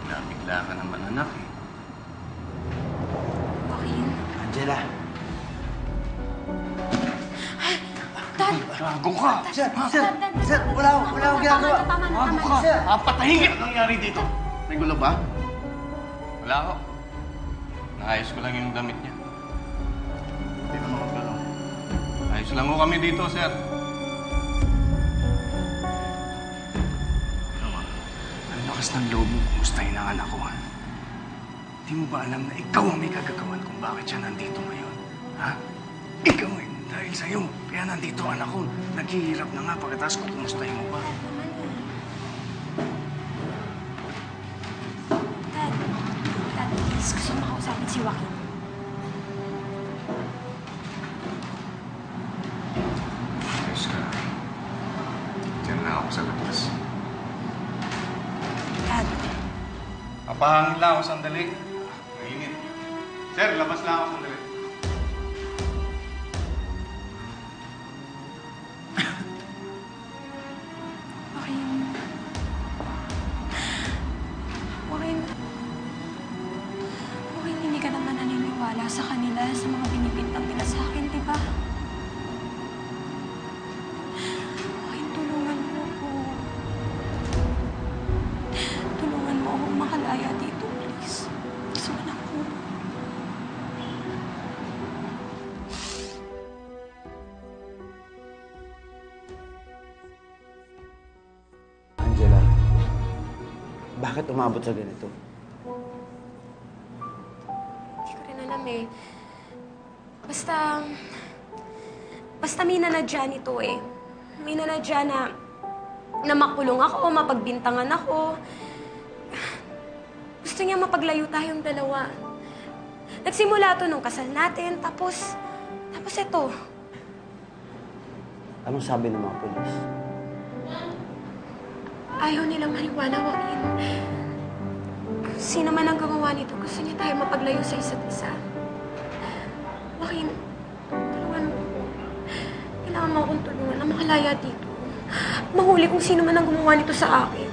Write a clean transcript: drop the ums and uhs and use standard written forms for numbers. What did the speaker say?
Bigla ka naman, anak eh. Joaquin? Angela! Ay! Dad! Gago ka! Sir, wala akong ginagawa. Gago ka! Patayin ka! Anong nangyari dito? May gulo ba? Wala ako. Naayos ko lang yung damit niya. Hindi naman magkano. Ayos lang ko kami dito, sir. Ang lakas ng loob mo, kumustahin ang anak ko, ha? Hindi mo ba alam na ikaw ang may kagagawan kung bakit siya nandito ngayon? Ha? Ikaw eh, dahil sa'yo. Kaya nandito ang anak ko. Naghihirap na nga pagkatapos ko kumustahin mo pa. Dad, please, gusto makausapin si Joaquin. Ayos ka. Diyan na ako sa labas. Dad. Papahangin lang ako sandali. Mainit. Sir, labas lang ako sandali. Joaquin, hindi ka naman naniniwala sa kanila, sa mga binibintang nila sa akin, di ba? Joaquin, tulungan mo ako. Tulungan mo akong makalaya dito, please. Gusto ko na po. Angela, bakit umabot sa ganito? Hindi ko rin alam eh. Basta may nanadya nito eh. May nanadya na makulong ako, mapagbintangan ako. Gusto niya mapaglayo tayong dalawa. Nagsimula to nung kasal natin, tapos ito. Anong sabi ng mga pulis? Ayaw nilang maniwala, Joaquin. Sino man ang gumawa nito, gusto niya tayo mapaglayo sa isa't isa. Joaquin, tulungan mo ko. Kailangan mo akong tulungan na makalaya dito. Mahuli kung sino man ang gumawa nito sa akin.